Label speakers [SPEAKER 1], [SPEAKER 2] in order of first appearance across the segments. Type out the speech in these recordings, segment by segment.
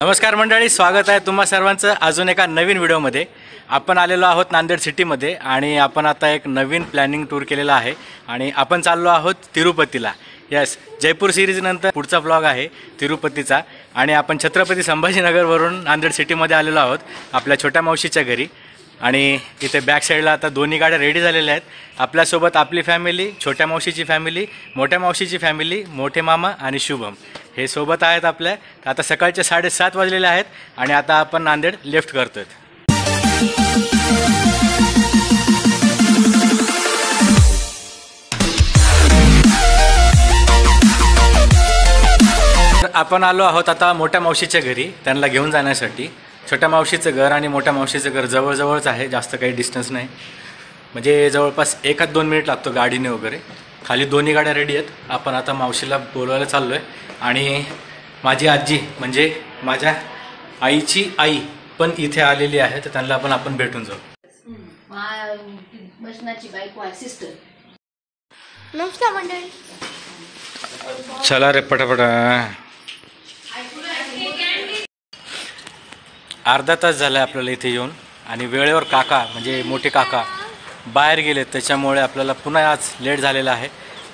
[SPEAKER 1] नमस्कार मंडळी, स्वागत आहे तुम्हा सर्वांचं अजून एका नवीन व्हिडिओमध्ये। आपण आलेलो आहोत नांदेड सिटीमध्ये आणि आपण आता एक नवीन प्लॅनिंग टूर केलेला आहे आणि आपण चाललो आहोत तिरुपतीला। यस, जयपूर सिरीज नंतर पुढचा व्लॉग आहे तिरुपतीचा आणि आपण छत्रपती संभाजीनगरवरून नांदेड सिटीमध्ये आलेलो आहोत आपल्या छोट्या मावशीच्या घरी। आणि इथे बॅक साईडला आता दोन्ही गाड्या रेडी झालेल्या आहेत। आपल्यासोबत आपली फॅमिली, छोट्या मावशीची फॅमिली, मोठ्या मावशीची फॅमिली, मोठे मामा आणि शुभम हे सोबत आहेत आपल्या। आता सकाळचे 7:30 वाजलेले आहेत आणि आता आपण नांदेड लेफ्ट करतोय। आपण आलो आहोत आता मोठ्या मावशीच्या घरी त्यांना घेऊन जाण्यासाठी। छोट्या मावशीचं घर आणि मोठ्या मावशीचं घर जवळजवळच आहे, जास्त काही डिस्टन्स नाही, म्हणजे जवळपास 1-2 मिनिट लागतो गाडीने वगैरे। खाली दोन्ही गाड्या रेडी आहेत। आपण आता मावशीला बोलवायला चाललो आहे आणि माझी आजी म्हणजे माझ्या आईची आई पण इथे आलेली आहे, तर त्यांना पण आपण भेटून जाऊ।
[SPEAKER 2] नमस्कार मंडळी,
[SPEAKER 1] चला रे पटापटा। अर्धा तास झाला आपल्याला इथे येऊन आणि वेळेवर काका म्हणजे मोठे काका बाहेर गेलेत, त्याच्यामुळे आपल्याला पुन्हा आज लेट झालेला आहे।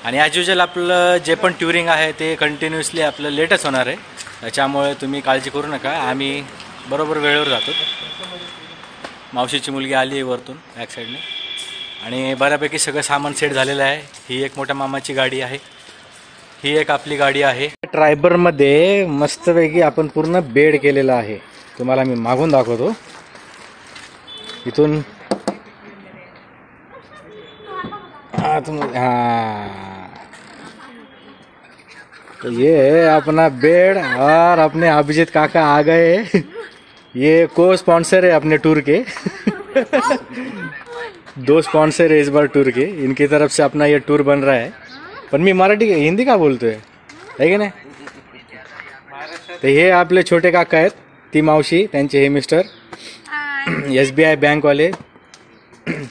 [SPEAKER 1] आणि ॲज युजल आपलं जे पण ट्युरिंग आहे ते कंटिन्युअसली आपलं लेटच होणार आहे, त्याच्यामुळे तुम्ही काळजी करू नका, आम्ही बरोबर वेळेवर जातो। मावशीची मुलगी आली आहे वरतून बॅक साईडने आणि बऱ्यापैकी सगळं सामान सेट झालेलं आहे। ही एक मोठ्या मामाची गाडी आहे, ही एक आपली गाडी आहे। ट्रायबरमध्ये मस्तपैकी आपण पूर्ण बेड केलेला आहे, तुम्हाला मी मागून दाखवतो। इथून तो ये है अपना बेड और अपने अभिजीत काका आ गए। ये को स्पॉन्सर है अपने टूर के। 2 स्पॉन्सर है इस बार टूर के, इनकी तरफ से अपना ये टूर बन रहा है। पण मी मराठी हिंदी का बोलतोय है की नाही। तर हे आपले छोटे काका आहेत, ती मावशी, त्यांचे हे मिस्टर SBI बँकवाले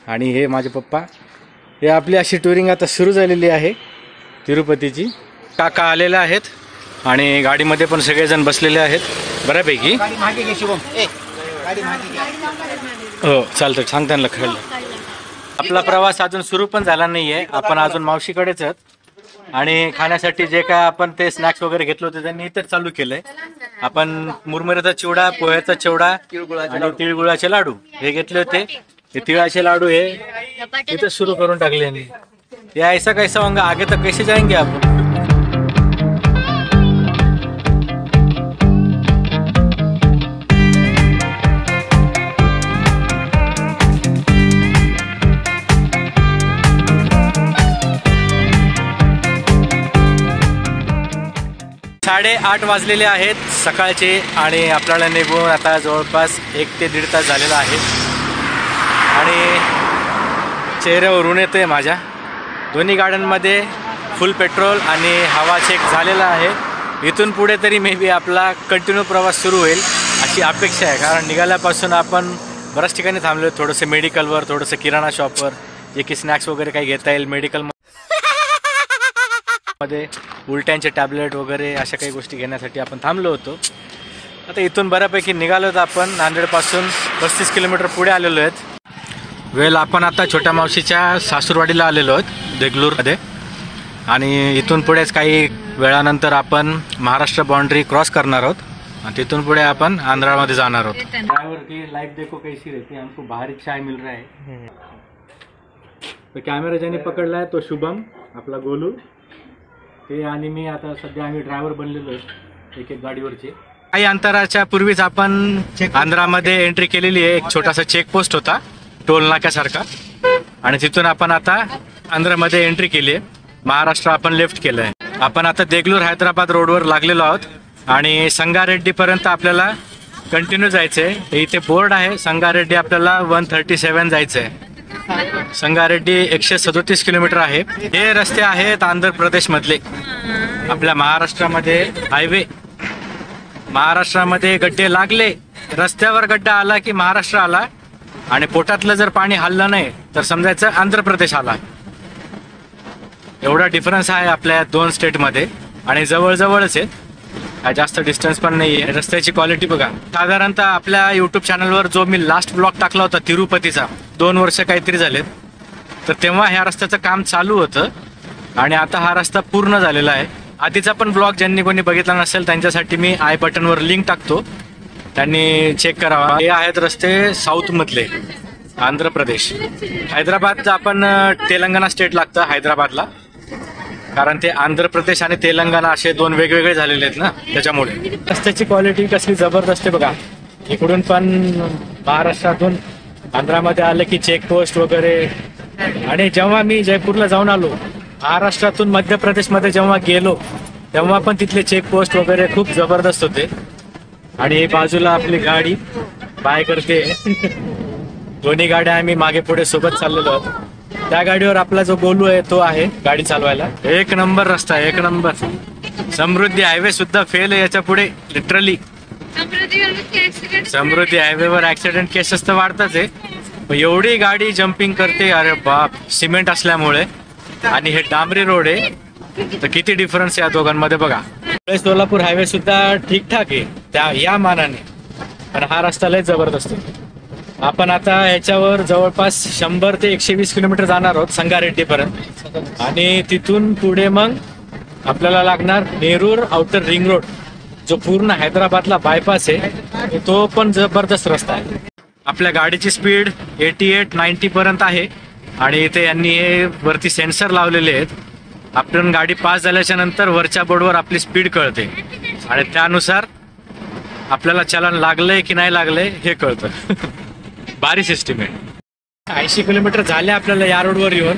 [SPEAKER 1] आणि हे माझे पप्पा। हे आपली अशी टुरिंग आता सुरू झालेली आहे तिरुपतीची। काका आलेले आहेत आणि गाडीमध्ये पण सगळेजण बसलेले आहेत बऱ्यापैकी। हो चालतं, सांग त्यांना खेळलं। आपला प्रवास अजून सुरू पण झाला नाही आहे, आपण अजून मावशीकडेच आहेत आणि खाण्यासाठी जे काय आपण ते स्नॅक्स वगैरे घेतले होते त्यांनी इथेच चालू केलंय। आपण मुरमुऱ्याचा चिवडा, पोह्याचा चिवडा आणि तिळगुळाचे लाडू हे घेतले होते। हे तिळाचे लाडू हे इथे सुरू करून टाकले यांनी। ये ऐसा कैसा होगा, आगे तक कैसे जाएंगे आप? साढ़े 8 वाजलेले आहेत सकाळचे आणि आपल्याला निघून आता जवळपास 1 ते 1.5 तास झालेला आहे आणि चेहऱ्यावरून येतोय माझ्या। दोन्ही गाड्यांमध्ये फुल पेट्रोल आणि हवा चेक झालेला आहे। इथून पुढे तरी मे बी आपला कंटिन्यू प्रवास सुरू होईल अशी अपेक्षा आहे, कारण निघाल्यापासून आपण बऱ्याच ठिकाणी थांबलो, थोडंसं मेडिकलवर, थोडंसं किराणा शॉपवर, जे की स्नॅक्स वगैरे काही घेता येईल मेडिकलमध्ये, उलट्यांचे टॅबलेट वगैरे अशा काही गोष्टी घेण्यासाठी आपण थांबलो होतो। आता इथून बऱ्यापैकी निघालो होतो आपण, नांदेडपासून 35 किलोमीटर पुढे आलेलो आहेत। वेळ आपण आता छोट्या मावशीच्या सासूरवाडीला आलेलो आहोत देगलूरमध्ये आणि इथून पुढेच काही वेळानंतर आपण महाराष्ट्र बाउंड्री क्रॉस करणार आहोत आणि तिथून पुढे आपण आंध्रामध्ये जाणार आहोत। ड्राइवर की लाइफ देखो कैसी रहती है, हमको बाहर चाय मिल रहा है। तो कॅमेरा ज्याने पकडला आहे तो शुभम, आपला गोलू, ते आणि मी आता सध्या आम्ही ड्रायव्हर बनलेलो आहे एक गाडीवरचे। काही अंतराच्या पूर्वीच आपण आंध्रामध्ये एंट्री केलेली आहे। एक छोटासा चेकपोस्ट होता टोल नाक्यासारखा आणि तिथून आपण आता आंध्रामध्ये एंट्री केली आहे। महाराष्ट्र आपण लेफ्ट केलं आहे। आपण आता देगलूर हैदराबाद रोडवर लागलेलो आहोत आणि संगारेड्डीपर्यंत आपल्याला कंटिन्यू जायचं आहे। इथे बोर्ड आहे, संगारेड्डी आपल्याला 137 जायचं आहे। संगारेड्डी 137 किलोमीटर आहे। हे रस्ते आहेत आंध्र प्रदेश मधले, आपल्या महाराष्ट्रामध्ये हायवे, महाराष्ट्रामध्ये गड्डे लागले, रस्त्यावर गड्डा आला की महाराष्ट्र आला आणि पोटातलं जर पाणी हल्लं नाही तर समजायचं आंध्र प्रदेश आला। एवढा डिफरन्स आहे आपल्या 2 स्टेटमध्ये आणि जवळजवळच आहेत। जास्त डिस्टन्स पण नाही आहे. रस्त्याची क्वालिटी बघा. साधारणतः आपल्या यूट्यूब चॅनलवर जो मी लास्ट ब्लॉग टाकला होता तिरुपतीचा, 2 वर्ष काहीतरी झालेत, तर तेव्हा ह्या रस्त्याचं काम चालू होतं आणि आता हा रस्ता पूर्ण झालेला आहे. आधीचा पण ब्लॉग ज्यांनी कोणी बघितला नसेल त्यांच्यासाठी मी आय बटनवर लिंक टाकतो, त्यांनी चेक करावा. हे आहेत रस्ते साऊथ मधले, आंध्र प्रदेश. हैदराबादचं आपण तेलंगणा स्टेट लागतं हैदराबादला, कारण ते आंध्र प्रदेश आणि तेलंगणा असे 2 वेगवेगळे झालेले आहेत ना, त्याच्यामुळे. रस्त्याची क्वालिटी कसली जबरदस्त आहे बघा. इकडून पण महाराष्ट्रातून आंध्रामध्ये आलं की चेकपोस्ट वगैरे. आणि जेव्हा मी जयपूरला जाऊन आलो, महाराष्ट्रातून मध्य प्रदेशमध्ये जेव्हा गेलो, तेव्हा पण तिथले चेकपोस्ट वगैरे खूप जबरदस्त होते. आणि बाजूला आपली गाडी बाय करते. दोन्ही गाड्या आम्ही मागे पुढे सोबत चाललेलो आहोत. त्या गाडीवर आपला जो गोलू आहे तो आहे गाडी चालवायला. एक नंबर रस्ता आहे, एक नंबर. समृद्धी हायवे सुद्धा फेल आहे याच्या पुढे, लिटरली. समृद्धी हायवेवर ऍक्सिडेंट केसेस तर वाढताच आहे, एवढी गाडी जम्पिंग करते, अरे बाप. सिमेंट असल्यामुळे आणि हे डांबरी रोड आहे, तर किती डिफरन्स आहे या दोघांमध्ये बघा. सोलापूर हायवे सुद्धा ठीकठाक आहे त्या या मानाने, पण हा रस्ता लय जबरदस्त आहे. आपण आता ह्याच्यावर जवळपास 100 ते 120 किलोमीटर जाणार आहोत संगारेड्डी पर्यंत. आणि तिथून पुढे मग आपल्याला लागणार नेरूर आउटर रिंग रोड, जो पूर्ण हैदराबादला बायपास आहे. तो पण जबरदस्त रस्ता आहे. आपल्या गाडीची स्पीड 88-90 पर्यंत आहे आणि इथे यांनी हे वरती सेन्सर लावलेले आहेत. आपण गाडी पास झाल्याच्या नंतर वरच्या बोर्डवर आपली स्पीड कळते आणि त्यानुसार आपल्याला चलन लागलंय की नाही लागलंय हे कळतं. भारी सिस्टीम आहे. 80 किलोमीटर झाले आपल्याला या रोडवर येऊन,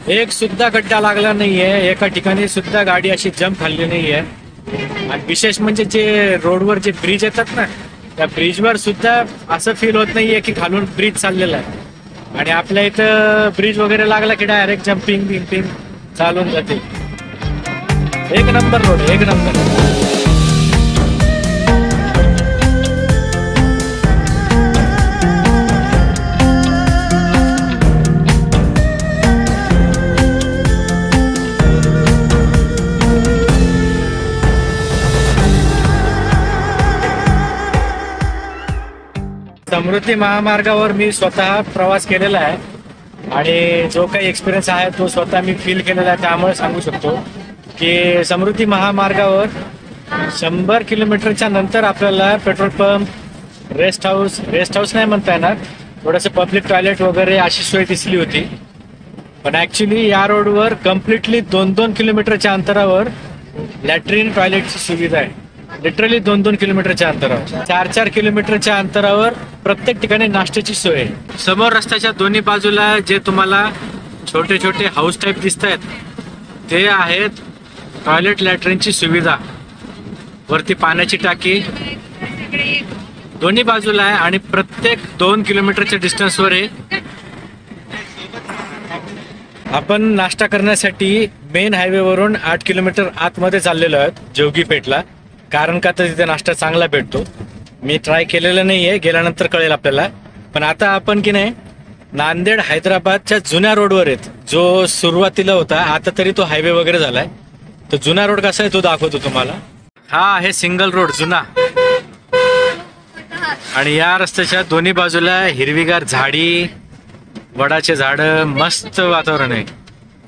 [SPEAKER 1] एक सुद्धा गड्डा लागला नाहीये, एका ठिकाणी सुद्धा गाडी अशी जम्प खाल्ली नाहीये. आणि विशेष म्हणजे जे रोडवर जे ब्रिज येतात ना, त्या ब्रिजवर सुद्धा असं फील होत नाहीये की खालून ब्रिज चाललेला आहे. आणि आपल्या इथं ब्रिज वगैरे लागला की डायरेक्ट जम्पिंग बिम्पिंग चालून जाते. एक नंबर रोड, एक नंबर. समृद्धी महामार्गावर मी स्वतः प्रवास केलेला आहे आणि जो काही एक्सपिरियन्स आहे तो स्वतः मी फील केलेला आहे, त्यामुळे सांगू शकतो की समृद्धी महामार्गावर 100 किलोमीटरच्या नंतर आपल्याला पेट्रोल पंप, रेस्ट हाऊस नाही म्हणता येणार, थोडंसं पब्लिक टॉयलेट वगैरे अशी सोय दिसली होती. पण ऍक्च्युली या रोडवर कम्प्लिटली 2-2 किलोमीटरच्या अंतरावर लॅट्रिन टॉयलेटची सुविधा आहे. लिटरली 2-2 किलोमीटरच्या अंतरावर, 4-4 किलोमीटरच्या अंतरावर प्रत्येक ठिकाणी नाश्त्याची सोय आहे. समोर रस्त्याच्या दोन्ही बाजूला जे तुम्हाला छोटे छोटे हाऊस टाईप दिसत आहेत ते आहेत टॉयलेट लॅट्रिनची सुविधा. वरती पाण्याची टाकी दोन्ही बाजूला आहे आणि प्रत्येक 2 किलोमीटरच्या डिस्टन्सवर आहे. आपण नाश्ता करण्यासाठी मेन हायवेवरून 8 किलोमीटर आतमध्ये चाललेलो आहोत जोगीपेठला, कारण का तर तिथे नाश्ता चांगला भेटतो. मी ट्राय केलेलं नाहीये, गेल्यानंतर कळेल आपल्याला. पण आता आपण की नाही नांदेड हैदराबादच्या जुन्या रोडवर आहेत, जो सुरुवातीला होता, आता तरी तो हायवे वगैरे झालाय. तर जुना रोड कसा आहे तो दाखवतो तुम्हाला. हा आहे सिंगल रोड जुना आणि या रस्त्याच्या दोन्ही बाजूला हिरवीगार झाडी, वडाचे झाड, मस्त वातावरण आहे.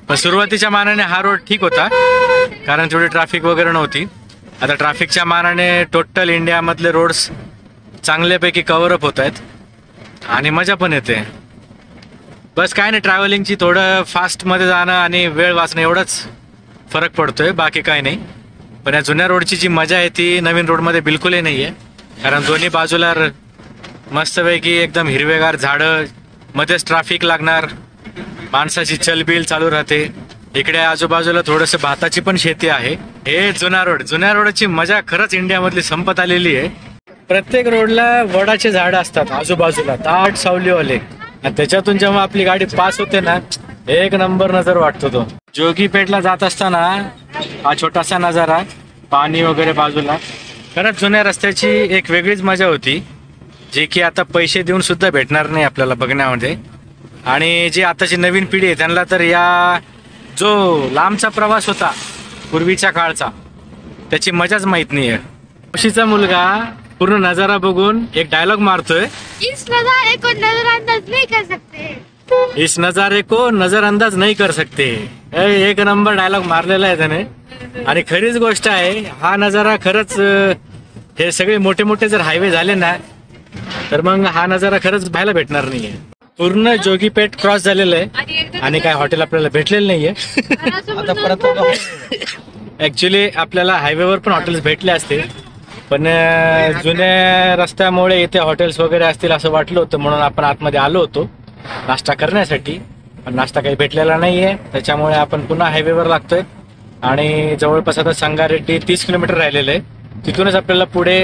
[SPEAKER 1] पण सुरुवातीच्या मानाने हा रोड ठीक होता कारण थोडी ट्रॅफिक वगैरे नव्हती. आता ट्रॅफिकच्या मानाने टोटल इंडियामधले रोड्स चांगल्यापैकी कव्हरअप होत आहेत आणि मजा पण येते. बस काय नाही, ट्रॅव्हलिंगची थोडं फास्टमध्ये जाणं आणि वेळ वाचणं एवढंच फरक पडतोय, बाकी काय नाही. पण या जुन्या रोडची जी मजा आहे ती नवीन रोडमध्ये बिलकुलही नाही आहे, कारण दोन्ही बाजूला मस्तपैकी एकदम हिरवेगार झाडं, मध्येच ट्रॅफिक लागणार, माणसाची चलबिल चालू राहते. इकडे आजूबाजूला थोडंसं भाताची पण शेती आहे. हे जुना रोडची मजा खरंच इंडियामधली संपत आलेली आहे. प्रत्येक रोडला वडाचे झाड असतात आजूबाजूला, दाट सावलीवाले, आणि त्याच्यातून जेव्हा आपली गाडी पास होते ना, एक नंबर नजर वाटतो तो. जोगीपेठला जात असताना हा छोटासा नजारा, पाणी वगैरे बाजूला, खरंच जुन्या रस्त्याची एक वेगळीच मजा होती, जे की आता पैसे देऊन सुद्धा भेटणार नाही आपल्याला बघण्यामध्ये. आणि जी आताची नवीन पिढी आहे त्यांना तर या जो लांबचा प्रवास होता पूर्वीच्या काळचा, त्याची मजाच माहित नाहीये. मावशीचा मुलगा पूर्ण नजारा बघून एक डायलॉग मारतोय,
[SPEAKER 2] इस नजारे को नजरअंदाज नहीं कर सकते.
[SPEAKER 1] इस नजारे को नजरअंदाज नहीं कर सकते. एक नंबर डायलॉग मारलेला आहे त्याने. आणि खरीच गोष्ट आहे, हा नजारा खरंच हे सगळे मोठे मोठे जर हायवे झाले ना तर मग हा नजारा खरंच पाहायला भेटणार नाहीये. पूर्ण जोगीपेठ क्रॉस झालेलं आहे आणि काय हॉटेल आपल्याला भेटलेलं नाहीये. ऍक्च्युली आपल्याला हायवेवर पण हॉटेल्स भेटले असते, पण जुन्या रस्त्यामुळे इथे हॉटेल्स वगैरे असतील असं वाटलं होतं, म्हणून आपण आतमध्ये आलो होतो नाश्ता करण्यासाठी. पण नाश्ता काही भेटलेला नाहीये, त्याच्यामुळे आपण पुन्हा हायवेवर लागतोय. आणि जवळपास आता संगारेड्डी 30 किलोमीटर राहिलेलं आहे. तिथूनच आपल्याला पुढे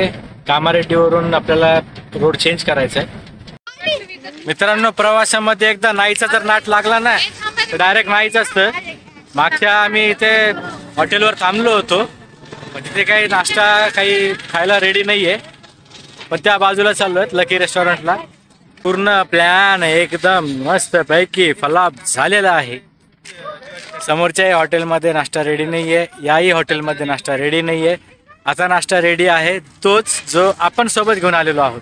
[SPEAKER 1] कामारेड्डीवरून आपल्याला रोड चेंज करायचा आहे. मित्रांनो, प्रवासामध्ये एकदा नाहीचा जर नाट लागला ना तर डायरेक्ट नाहीच असतं. मागच्या आम्ही इथे हॉटेलवर थांबलो होतो, पण तिथे काही नाश्ता काही खायला रेडी नाहीये, पण त्या बाजूला चाललोय लकी रेस्टॉरंटला. पूर्ण प्लॅन एकदम मस्त पैकी फलाप झालेला आहे. समोरच्याही हॉटेलमध्ये नाश्ता रेडी नाहीये, याही हॉटेलमध्ये नाश्ता रेडी नाहीये. आता नाश्ता रेडी आहे तोच जो आपण सोबत घेऊन आलेलो आहोत.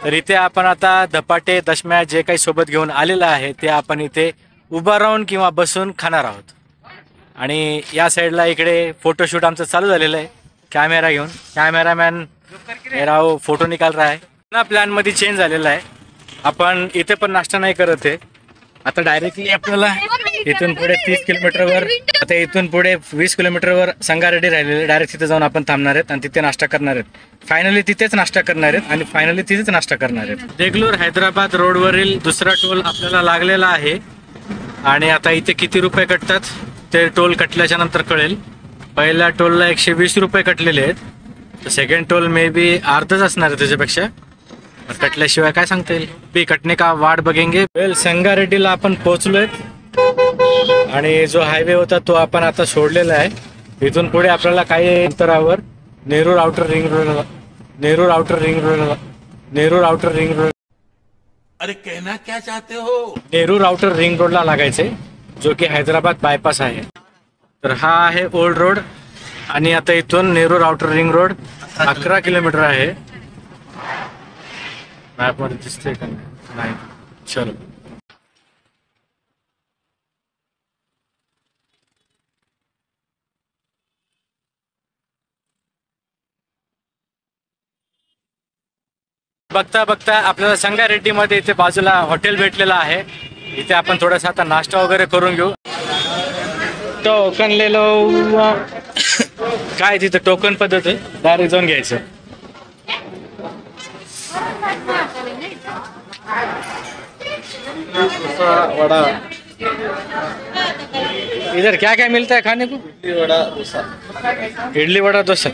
[SPEAKER 1] तर इथे आपण आता धपाटे दशम्या जे काही सोबत घेऊन आलेलं आहे ते आपण इथे उभा राहून किंवा बसून खाणार आहोत. आणि या साईडला इकडे फोटोशूट आमचं चालू झालेलं आहे. कॅमेरा घेऊन कॅमेरामॅन मेरा वो फोटो निकाल रहा है. पुन्हा प्लॅन मध्ये चेंज झालेला आहे. आपण इथे पण नाश्ता नाही करत आहे. आता डायरेक्टली आपल्याला इथून पुढे 30 किलोमीटरवर, आता इथून पुढे 20 किलोमीटरवर संगारेड्डी राहिलेले, डायरेक्ट तिथे जाऊन आपण थांबणार आहेत आणि तिथे नाश्ता करणार आहेत. फायनली तिथेच नाश्ता करणार आहेत आणि फायनली तिथेच नाश्ता करणार आहेत. देगलूर हैदराबाद रोडवरील दुसरा टोल आपल्याला लागलेला आहे. आणि आता इथे किती रुपये कटतात ते टोल कटल्याच्या नंतर कळेल. पहिल्या टोलला 120 रुपये कटलेले आहेत, तर सेकंड टोल मे बी अर्धच असणार आहे त्याच्यापेक्षा. कटल्याशिवाय काय सांगता येईल. बी कटणे का वाट बघेंगे. वेल, संगारेड्डीला आपण पोहोचलोय आणि जो हायवे होता तो आपण आता सोडलेला आहे. इथून पुढे आपल्याला काही अंतरावर नेरूर आउटर रिंग रोड
[SPEAKER 3] अरे कहना क्या चाहते हो.
[SPEAKER 1] नेरूर आउटर रिंग रोडला लागायचे, जो की हैदराबाद बायपास आहे. तर हा आहे ओल्ड रोड आणि आता इथून Nerur outer ring road 11 kilometre आहे. मॅप मध्ये दिसते का नाही. चलो, बघता बघता आपल्याला संगारेड्डी मध्ये इथे बाजूला हॉटेल भेटलेलं आहे. इथे आपण थोडासा आता नाश्ता वगैरे करून घेऊ. टोकन ले लो. काय तिथे टोकन पद्धत आहे, डायरेक्ट जाऊन घ्यायचं. वड़ा इधर क्या क्या मिलता है खाने को. इडली वड़ा डोसा.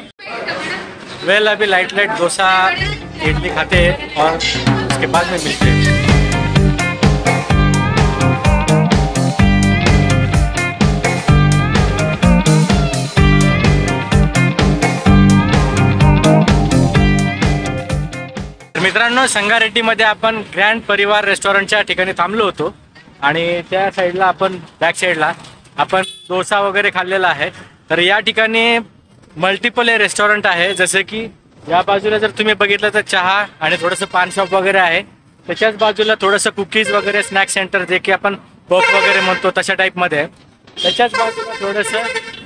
[SPEAKER 1] वेल, अभी लाइट डोसा इडली खाते हैं और उसके बाद में मिलते हैं. मित्रांनो, संगारेड्डीमध्ये आपण ग्रँड परिवार रेस्टॉरंटच्या ठिकाणी थांबलो होतो आणि त्या साईडला आपण बॅक साईडला आपण डोसा वगैरे खाल्लेला आहे. तर या ठिकाणी मल्टिपल हे रेस्टॉरंट आहे. जसे की या बाजूला जर तुम्ही बघितलं तर चहा आणि थोडंसं पान शॉप वगैरे आहे. त्याच्याच बाजूला थोडंसं कुकीज वगैरे स्नॅक सेंटर, जे की आपण पफ वगैरे म्हणतो तशा टाईपमध्ये आहे. त्याच्याच बाजूला थोडंसं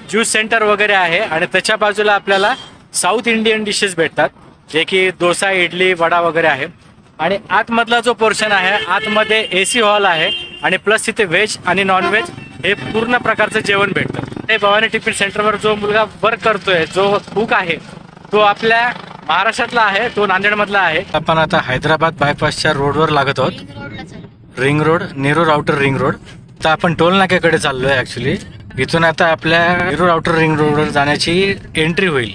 [SPEAKER 1] ज्यूस सेंटर वगैरे आहे आणि त्याच्या बाजूला आपल्याला साऊथ इंडियन डिशेस भेटतात, जे की डोसा इडली वडा वगैरे आहे. आणि आतमधला जो पोर्शन आहे, आतमध्ये AC हॉल आहे आणि प्लस तिथे व्हेज आणि नॉनव्हेज हे पूर्ण प्रकारचं जेवण भेटतं. हे भवानी टिफिन सेंटरवर जो मुलगा वर्क करतोय, जो कुक आहे, तो आपल्या महाराष्ट्रातला आहे, तो नांदेडमधला आहे. आपण आता हैदराबाद बायपासच्या रोडवर लागत आहोत. Ring road, Nerur outer ring road. तर आपण टोल नाक्याकडे चाललोय. ऍक्च्युली इथून आता आपल्या नेरूर आउटर रिंग रोडवर जाण्याची एंट्री होईल.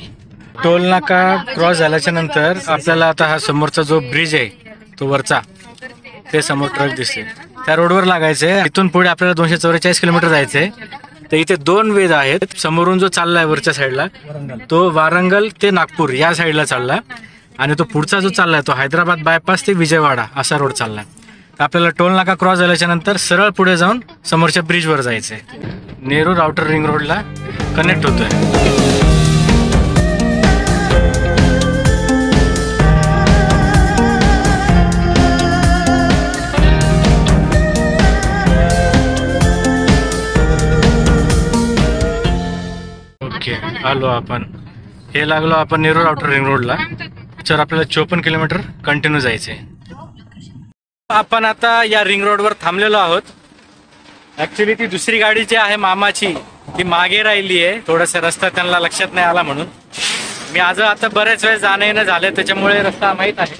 [SPEAKER 1] टोल नाका क्रॉस झाल्याच्या नंतर आपल्याला आता हा समोरचा जो ब्रिज आहे तो वरचा, ते समोर ट्रक दिसते, त्या रोडवर लागायचंय. इथून पुढे आपल्याला 244 किलोमीटर जायचंय. तर इथे 2 वेद आहेत. समोरून जो चाललाय वरच्या साईडला तो वारंगल ते नागपूर या साईडला चालला आणि तो पुढचा जो चाललाय तो हैदराबाद बायपास ते विजयवाडा असा रोड चाललाय. आपल्याला टोल नाका क्रॉस झाल्याच्या नंतर सरळ पुढे जाऊन समोरच्या ब्रिजवर जायचंय. नेरूर आउटर रिंग रोडला कनेक्ट होतोय. आलो आपण. हे लागलो आपण नेरूळ आउटर रिंग रोडला. तर आपल्याला 54 किलोमीटर कंटिन्यू जायचे. आपण आता या रिंग रोडवर थांबलेलो आहोत. ॲक्च्युली ती दुसरी गाडी जी आहे मामाची ती मागे राहिली आहे. थोडासा रस्ता त्यांना लक्षात नाही आला म्हणून. मी आता बऱ्याच वेळेस जाणं येणं झालं त्याच्यामुळे रस्ता माहीत आहे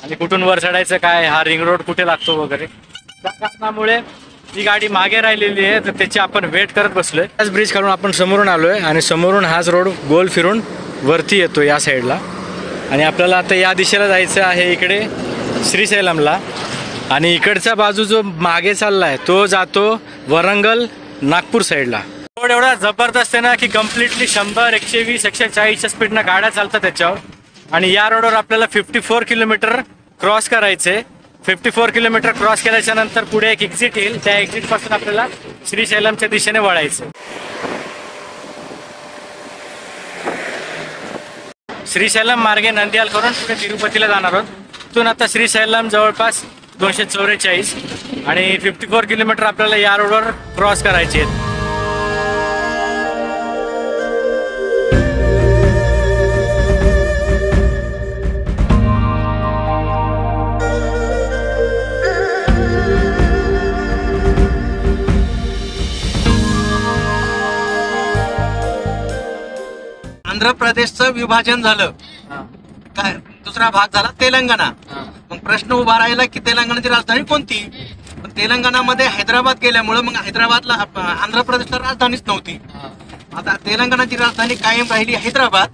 [SPEAKER 1] आणि कुठून वर चढायचं काय, हा रिंग रोड कुठे लागतो वगैरे. त्या कारणामुळे ती गाडी मागे राहिलेली आहे तर त्याची आपण वेट करत बसलोय. त्याच ब्रिज काढून आपण समोरून आलोय आणि समोरून हाच रोड गोल फिरून वरती येतो या साईडला. आणि आपल्याला आता या दिशेला जायचं आहे इकडे श्रीशैलमला. आणि इकडचा बाजू जो मागे चाललाय तो जातो वरंगल नागपूर साईडला. रोड एवढा जबरदस्त आहे ना की कम्प्लिटली 100, 120, 140च्या स्पीडनं गाड्या चालतात त्याच्यावर. आणि या रोडवर आपल्याला 54 किलोमीटर क्रॉस करायचे. 54 किलोमीटर क्रॉस केल्याच्या नंतर पुढे एक एक्झिट येईल. त्या एक्झिट पासून आपल्याला श्रीशैलमच्या दिशेने वळायचं. श्रीशैलम मार्गे नंदियाल करून पुढे तिरुपतीला जाणार आहोत. तिथून आता श्रीशैलम जवळपास 244 आणि 54 किलोमीटर आपल्याला या रोडवर क्रॉस करायचे आहेत.
[SPEAKER 4] आंध्र प्रदेशचं विभाजन झालं. काय दुसरा भाग झाला तेलंगणा. मग प्रश्न उभा राहिला की तेलंगणाची राजधानी कोणती. पण तेलंगणामध्ये हैदराबाद गेल्यामुळे मग हैदराबादला आंध्र प्रदेशला राजधानीच नव्हती. आता तेलंगणाची राजधानी कायम राहिली हैदराबाद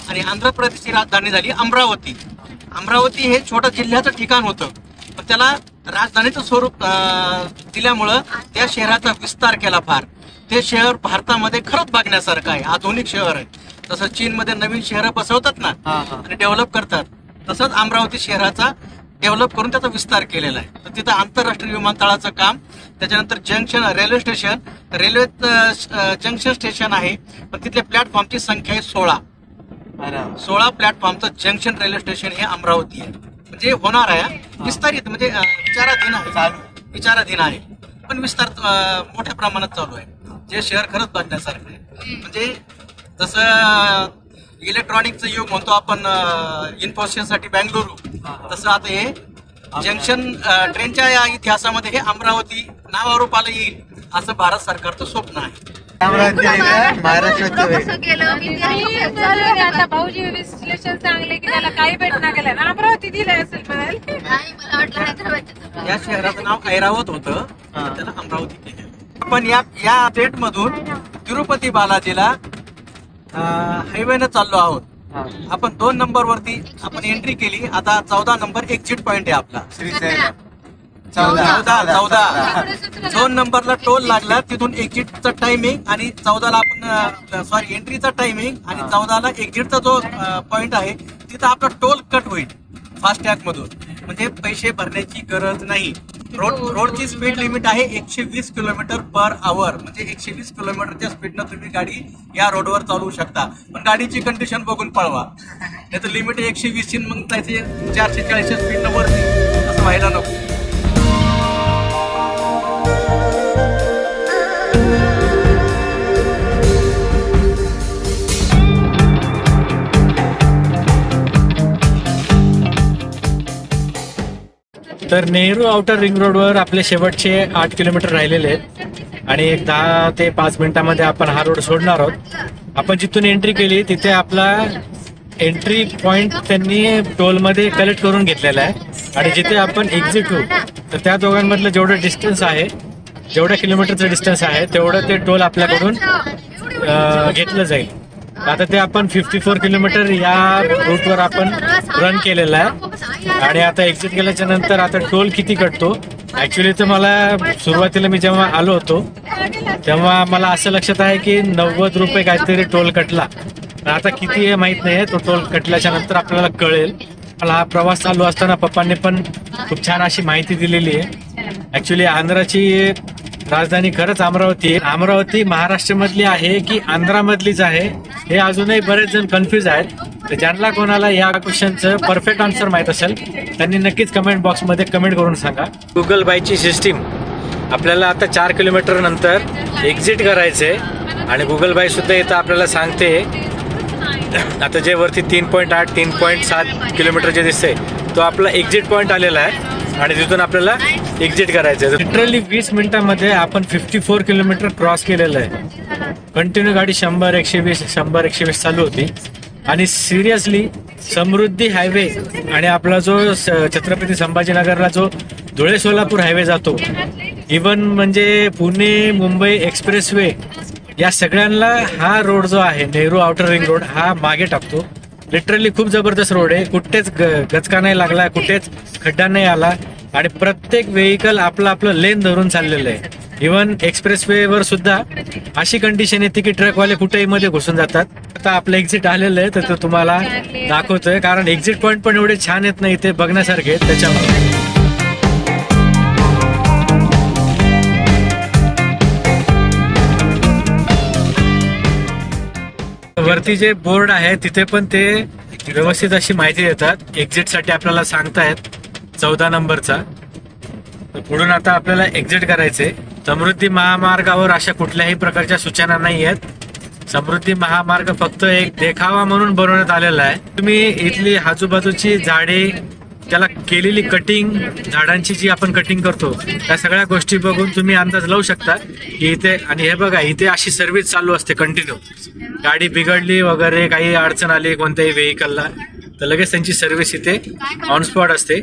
[SPEAKER 4] आणि आंध्र प्रदेशची राजधानी झाली अमरावती. अमरावती हे छोटं जिल्ह्याचं ठिकाण होतं पण त्याला राजधानीचं स्वरूप दिल्यामुळं त्या शहराचा विस्तार केला फार. ते शहर भारतामध्ये खरंच बघण्यासारखं आहे. आधुनिक शहर आहे. तसं चीनमध्ये नवीन शहरं बसवतात ना आणि डेव्हलप करतात तसंच अमरावती शहराचा डेव्हलप करून त्याचा विस्तार केलेला आहे. तर तिथं आंतरराष्ट्रीय विमानतळाचं काम, त्याच्यानंतर junction railway station, railway junction station आहे पण तिथल्या प्लॅटफॉर्मची संख्या आहे 16 प्लॅटफॉर्मचं जंक्शन रेल्वे स्टेशन हे अमरावती आहे. म्हणजे होणार आहे विस्तारित, म्हणजे विचाराधीन आहे पण विस्तार मोठ्या प्रमाणात चालू आहे. जे शहर खरंच बघण्यासारखं आहे. म्हणजे जसं इलेक्ट्रॉनिकचं युग म्हणतो आपण इन्फॉर्मेशनसाठी बँगलुरू, तसं आता हे जंक्शन ट्रेनच्या या इतिहासामध्ये हे अमरावती नावारूपाला येईल असं भारत सरकारचं स्वप्न आहे.
[SPEAKER 5] आता भाऊजी विश्लेषण चांगले की त्याला काही भेटणार गेलं ना अमरावती दिलं असेल
[SPEAKER 4] या शहराचं नाव ऐरावत होतं त्याला अमरावती केलं. पण या स्टेट मधून तिरुपती बालाजीला हायवेनं चाललो आहोत आपण. 2 नंबर वरती आपण एंट्री केली. आता 14 नंबर एक्झिट पॉइंट आहे आपला. 14 2 नंबरला टोल लागला. तिथून एक्झिटचा टायमिंग आणि 14ला आपण एंट्रीचा टायमिंग आणि 14ला एक्झिटचा जो पॉइंट आहे तिथं आपला टोल कट होईल फास्टॅग मधून. म्हणजे पैसे भरण्याची गरज नाही. रोडची स्पीड लिमिट आहे 120 किलोमीटर पर आवर. म्हणजे 120 किलोमीटरच्या स्पीडनं तुम्ही गाडी या रोडवर चालवू शकता. पण गाडीची कंडिशन बघून पळवा. त्याचं लिमिट 120 मग त्याचे 440 स्पीडनं वरती असं व्हायला नको.
[SPEAKER 1] तर नेहरू आउटर रिंग रोडवर आपले शेवटचे 8 किलोमीटर राहिलेले आहेत आणि एक 10 ते 5 मिनिटांमध्ये आपण हा रोड सोडणार आहोत. आपण जिथून एंट्री केली तिथे आपला एंट्री पॉइंट त्यांनी टोलमध्ये कलेक्ट करून घेतलेला आहे आणि जिथे आपण एक्झिट होऊ तर त्या दोघांमधलं जेवढं डिस्टन्स आहे, जेवढ्या किलोमीटरचं डिस्टन्स आहे तेवढं ते टोल आपल्याकडून घेतलं जाईल. आता ते आपण 54 किलोमीटर या रूटवर आपण रन केलेलं आहे आणि आता एक्झिट केल्याच्या नंतर आता टोल किती कटतो. ऍक्च्युली तर मला सुरुवातीला मी जेव्हा आलो होतो तेव्हा मला असं लक्षात आहे की 90 रुपये काहीतरी टोल कटला. आता किती हे माहित नाही. तो टोल कटल्याच्या नंतर आपल्याला कळेल. मला हा प्रवास चालू असताना पप्पांनी पण खूप छान अशी माहिती दिलेली आहे. ऍक्च्युली आंध्राची राजधानी खरंच अमरावती आहे. अमरावती महाराष्ट्रामधली आहे की आंध्रामधलीच आहे हे अजूनही बरेच जण कन्फ्युज आहेत. तर ज्यांना कोणाला या क्वेश्चनचं परफेक्ट आन्सर माहित असेल त्यांनी नक्कीच कमेंट बॉक्समध्ये कमेंट करून सांगा. गुगल बायची सिस्टीम आपल्याला आता 4 किलोमीटर नंतर एक्झिट करायचंय आणि गुगल बाई सुद्धा इथं आपल्याला सांगते आता जे वरती 3.8 3.7 किलोमीटर जे दिसते तो आपला एक्झिट पॉईंट आलेला आहे आणि तिथून आपल्याला एक्झिट करायचं आहे. लिटरली 20 मिनिटांमध्ये आपण 54 किलोमीटर क्रॉस केलेलं आहे. कंटिन्यू गाडी 100-120 चालू होती आणि सिरियसली समृद्धी हायवे आणि आपला जो छत्रपती संभाजीनगरला जो धुळे सोलापूर हायवे जातो, इवन म्हणजे पुणे मुंबई एक्सप्रेसवे, या सगळ्यांना हा रोड जो आहे नेहरू आउटर रिंग रोड हा मागे टाकतो. लिटरली खूप जबरदस्त रोड आहे. कुठेच गचका नाही लागला, कुठेच खड्डा नाही आला आणि प्रत्येक व्हेकल आपलं लेन धरून चाललेलं आहे. इवन एक्सप्रेसवे वर सुद्धा अशी कंडिशन येते की ट्रकवाले कुठेही मध्ये घुसून जातात. आता आपलं एक्झिट आलेलं आहे तर तो तुम्हाला दाखवतोय, कारण एक्झिट पॉईंट पण एवढे छान येत नाही ते बघण्यासारखे आहेत. त्याच्यामुळे वरती जे बोर्ड आहे तिथे पण ते व्यवस्थित अशी माहिती देतात. एक्झिट साठी आपल्याला सांगतायत 14 नंबरचा. पुढून आता आपल्याला एक्झिट करायचंय. समृद्धी महामार्गावर अशा कुठल्याही प्रकारच्या सूचना नाही आहेत. समृद्धी महामार्ग फक्त एक देखावा म्हणून बनवण्यात आलेला आहे. तुम्ही इथली आजूबाजूची झाडे, त्याला केलेली कटिंग, झाडांची जी आपण कटिंग करतो त्या सगळ्या गोष्टी बघून तुम्ही अंदाज लावू शकता की इथे. आणि हे बघा, इथे अशी सर्व्हिस चालू असते कंटिन्यू. गाडी बिघडली वगैरे, काही अडचण आली कोणत्याही व्हेकलला तर लगेच त्यांची सर्व्हिस इथे ऑन स्पॉट असते.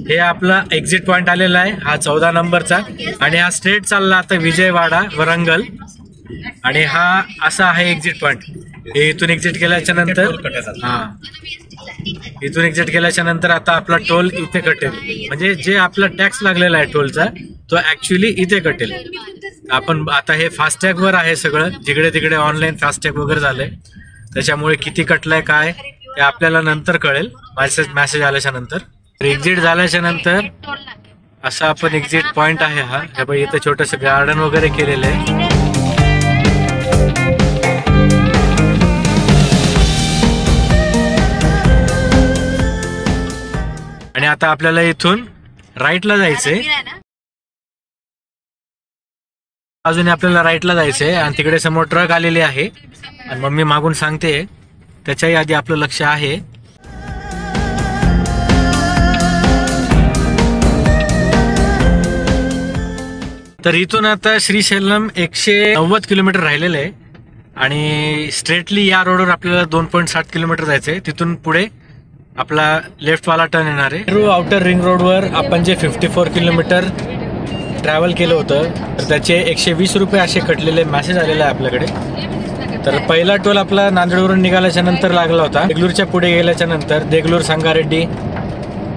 [SPEAKER 1] हे आपला एक्झिट पॉइंट आलेला आहे, हा 14 नंबरचा. आणि हा स्ट्रेट चालला आता विजयवाडा वरंगल. आणि हा असा आहे एक्झिट पॉइंट. हे इथून एक्झिट केल्याच्या नंतर इथून एक्झिट केल्याच्या नंतर आता आपला टोल इथे कटेल. म्हणजे जे आपला टॅक्स लागलेला आहे टोलचा तो ऍक्च्युली इथे कटेल. आपण आता हे फास्टॅग वर आहे सगळं, जिकडे तिकडे ऑनलाईन फास्टॅग वगैरे झालंय, त्याच्यामुळे किती कटलंय काय ते आपल्याला नंतर कळेल मेसेज आल्याच्या नंतर. एक्झिट झाल्याच्या नंतर असा आपण एक्झिट पॉइंट आहे हा. हे बघ, इथे छोटस गार्डन वगैरे केलेलं आहे. आणि आता आपल्याला इथून राईटला जायचंय. अजून आपल्याला राईटला जायचंय आणि तिकडे समोर ट्रक आलेली आहे आणि मम्मी मागून सांगते त्याच्याही आधी आपलं लक्ष आहे. तर इथून आता श्रीशैलम 190 किलोमीटर राहिलेलं आहे आणि स्ट्रेटली या रोडवर आपल्याला 2.7 किलोमीटर जायचंय. तिथून पुढे आपला लेफ्ट वाला टर्न येणार आहे. नेहरू आउटर रिंग रोडवर आपण जे 54 किलोमीटर ट्रॅव्हल केलं होतं तर त्याचे 120 रुपये असे कटलेले मेसेज आलेला आहे आपल्याकडे. तर पहिला टोल आपला नांदेडवरून निघाल्याच्या नंतर लागला होता. देगलूरच्या पुढे गेल्याच्या नंतर देगलूर संगारेड्डी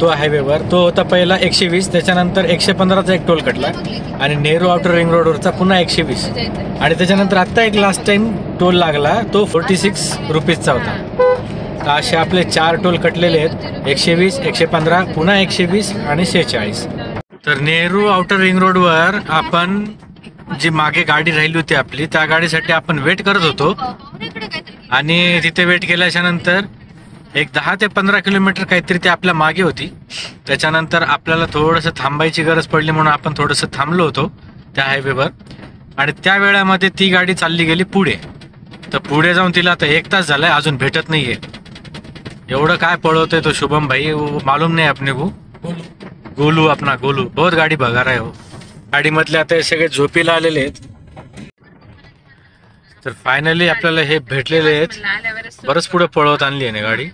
[SPEAKER 1] तो हायवेवर तो होता पहिला 120. त्याच्यानंतर 115चा एक टोल कटला आणि नेहरू आउटर रिंग रोडवरचा पुन्हा 120. आणि त्याच्यानंतर आत्ता एक लास्ट टाइम टोल लागला तो 46 रुपीजचा होता. असे आपले 4 टोल कटलेले आहेत, 120, 115, पुन्हा 120 आणि 46. तर नेहरू आउटर रिंग रोडवर आपण जी मागे गाडी राहिली होती आपली त्या गाडीसाठी आपण वेट करत होतो आणि तिथे वेट केल्याच्या नंतर एक 10 ते 15 किलोमीटर काहीतरी ते आपल्या मागे होती. त्याच्यानंतर आपल्याला थोडंसं थांबायची गरज पडली म्हणून आपण थोडंसं थांबलो होतो त्या हायवेवर. आणि त्या वेळामध्ये ती गाडी चालली गेली पुढे. तर पुढे जाऊन तिला आता 1 तास झालाय अजून भेटत नाहीये. एवढं काय पळवतोय तो शुभम भाई, मालूम नाही अपने को. गोलू अपना गोलू बहुत गाडी भगा रहा है हो. गाडी मधले आता हे सगळे झोपीला आलेले आहेत. तर फायनली आपल्याला हे भेटलेले आहेत. बरंच पुढे पळवत आणली आहे ना गाडी.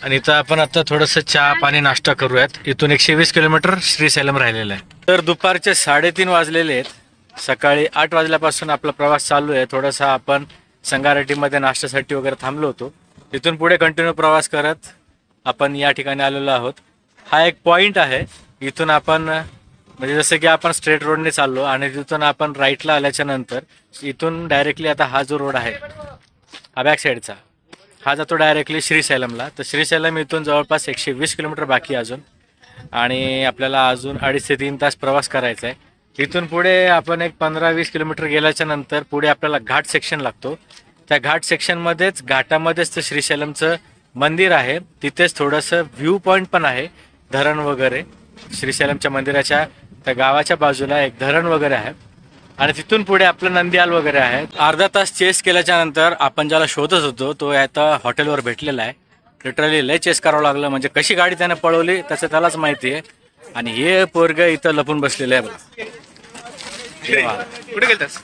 [SPEAKER 1] आणि इथं आपण आता थोडंसं चहा पाणी नाश्ता करूयात. इथून 120 किलोमीटर श्रीशैलम राहिलेला आहे. तर दुपारचे 3:30 वाजलेले आहेत. सकाळी 8 वाजल्यापासून आपला प्रवास चालू आहे. थोडासा आपण संगारेड्डीमध्ये नाश्त्यासाठी वगैरे थांबलो होतो. तिथून पुढे कंटिन्यू प्रवास करत आपण या ठिकाणी आलेलो आहोत. हा एक पॉइंट आहे. इथून आपण म्हणजे जसं की आपण स्ट्रेट रोडने चाललो आणि तिथून आपण राईटला आल्याच्या नंतर इथून डायरेक्टली आता हा जो रोड आहे हा बॅक साईडचा हा जातो डायरेक्टली श्रीशैलमला. तर श्रीशैलम इथून जवळपास 120 किलोमीटर बाकी अजून आणि आपल्याला अजून 2.5 ते 3 तास प्रवास करायचा आहे. इथून पुढे आपण एक 15-20 किलोमीटर गेल्याच्या नंतर पुढे आपल्याला घाट सेक्शन लागतो. त्या घाट सेक्शनमध्येच घाटामध्येच तर श्रीशैलमचं मंदिर आहे. तिथेच थोडंसं व्ह्यू पॉईंट पण आहे, धरण वगैरे. श्रीशैलमच्या मंदिराच्या त्या गावाच्या बाजूला एक धरण वगैरे आहे आणि तिथून पुढे आपलं नंदियाल वगैरे आहे. अर्धा तास चेस केल्याच्या नंतर आपण ज्याला शोधत होतो तो आता हॉटेलवर भेटलेला आहे. लिटरली लय चेस करावं लागलं, म्हणजे कशी गाडी त्याने पळवली त्याचं त्यालाच माहिती आहे. आणि हे पोरग इथं लपून बसलेलं आहे बघा.
[SPEAKER 6] कुठे गेलतास?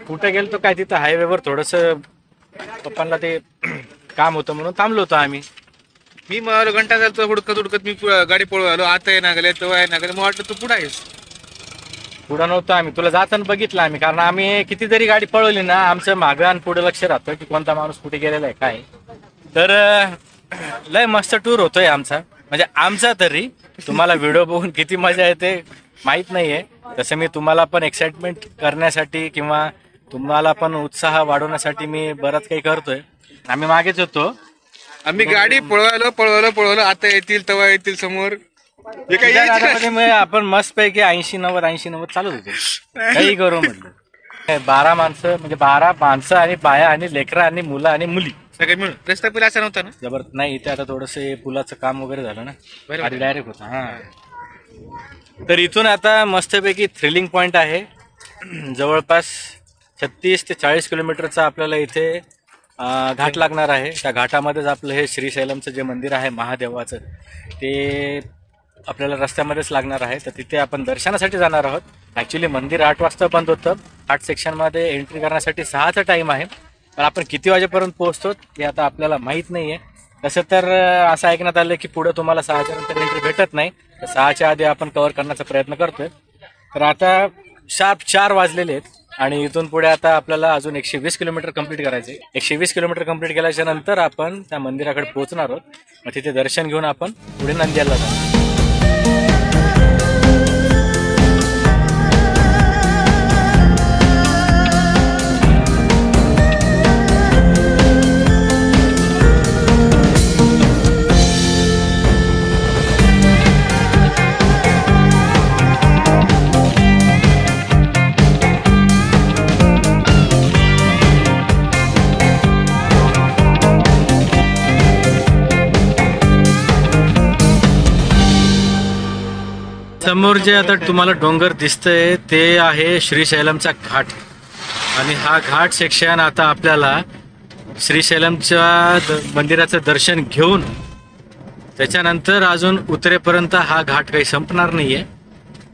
[SPEAKER 1] कुठे गेलतो काय, तिथं हायवेवर थोडस पप्पांना ते काम होतं म्हणून थांबलो होतो आम्ही.
[SPEAKER 6] मी मला घंटा झाला हुडकत हुडकत मी गाडी पळवालो. आता आहे ना गेले तेव्हा आहे ना गेले, मग वाटलं तू पुढे आहेस.
[SPEAKER 1] पुढं नव्हतं आम्ही, तुला जाताना बघितलं आम्ही, कारण आम्ही कितीतरी गाडी पळवली ना, आमचं मागं आणि पुढे लक्ष राहतं की कोणता माणूस कुठे गेलेला आहे काय. तर लय मस्त टूर होतोय आमचा, म्हणजे आमचा तरी. तुम्हाला व्हिडिओ बघून किती मजा येते माहित नाहीये, तसं मी तुम्हाला पण एक्साइटमेंट करण्यासाठी किंवा तुम्हाला पण उत्साह वाढवण्यासाठी मी बरंच काही करतोय. आम्ही मागेच होतो,
[SPEAKER 6] आम्ही गाडी पळवलं आता येतील तेव्हा येतील समोर. हे काय
[SPEAKER 1] तुझ्या
[SPEAKER 6] यायचं
[SPEAKER 1] नादामध्ये मग आपण मस्त पैकी 80-90 चालत होतो, काही करू म्हटलं. 12 माणसं, म्हणजे 12 माणसं आणि बाया आणि लेकरं आणि मुलं आणि मुली
[SPEAKER 6] सगळे मिळून. रस्ता पहिला असा नव्हता ना.
[SPEAKER 1] जबरदस्त. नाही इथे आता थोडस पुलाचं काम वगैरे झालं ना, आधी डायरेक्ट होता. हा, तर इथून आता मस्तपैकी थ्रिलिंग पॉइंट आहे. जवळपास 36 ते 40 किलोमीटरचा आपल्याला इथे घाट लागणार आहे. त्या घाटामध्येच आपलं हे श्रीशैलमचं जे मंदिर आहे महादेवाचं, ते आपल्याला रस्त्यामध्येच लागणार आहे. तर तिथे आपण दर्शनासाठी जाणार आहोत. ॲक्च्युली मंदिर 8 वाजता बंद होतं. घाट सेक्शनमध्ये एंट्री करण्यासाठी 6चा टाईम आहे, पण आपण किती वाजेपर्यंत पोहोचतो हे आता आपल्याला माहीत नाही आहे. तसं तर असं ऐकण्यात आलं की पुढं तुम्हाला 6च्या नंतर एंट्री भेटत नाही, तर 6च्या आधी आपण कव्हर करण्याचा प्रयत्न करतोय. तर आता शार्प 4 वाजलेले आहेत आणि इथून पुढे आता आपल्याला अजून 120 किलोमीटर कंप्लीट करायचे. 120 किलोमीटर कंप्लीट केल्याच्या नंतर आपण त्या मंदिराकडे पोहोचणार आहोत. मग तिथे दर्शन घेऊन आपण पुढे नंदियालला जाणार. समोर जे आता तुम्हाला डोंगर दिसतंय ते आहे श्रीशैलमचा घाट. आणि हा घाट सेक्शन आता आपल्याला श्रीशैलमच्या मंदिराचं दर्शन घेऊन त्याच्यानंतर अजून उत्तरेपर्यंत हा घाट काही संपणार नाहीये.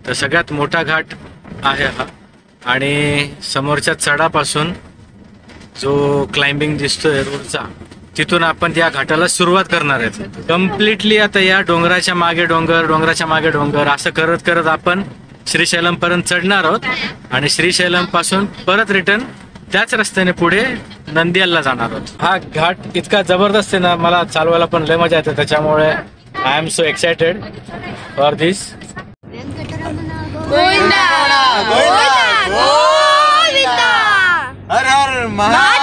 [SPEAKER 1] तर सगळ्यात मोठा घाट आहे हा. आणि समोरच्या चढापासून जो क्लाइम्बिंग दिसतोय रोडचा, तिथून आपण त्या घाटाला सुरुवात करणार आहे. कम्प्लिटली आता या डोंगराच्या मागे डोंगर असं करत करत आपण श्रीशैलम पर्यंत चढणार आहोत. आणि श्रीशैलम पासून परत रिटर्न त्याच रस्त्याने पुढे नंदियालला जाणार आहोत. हा घाट इतका जबरदस्त आहे ना, मला चालवायला पण लय मजा येते. त्याच्यामुळे I am so excited for this.
[SPEAKER 2] Her her Mahadev.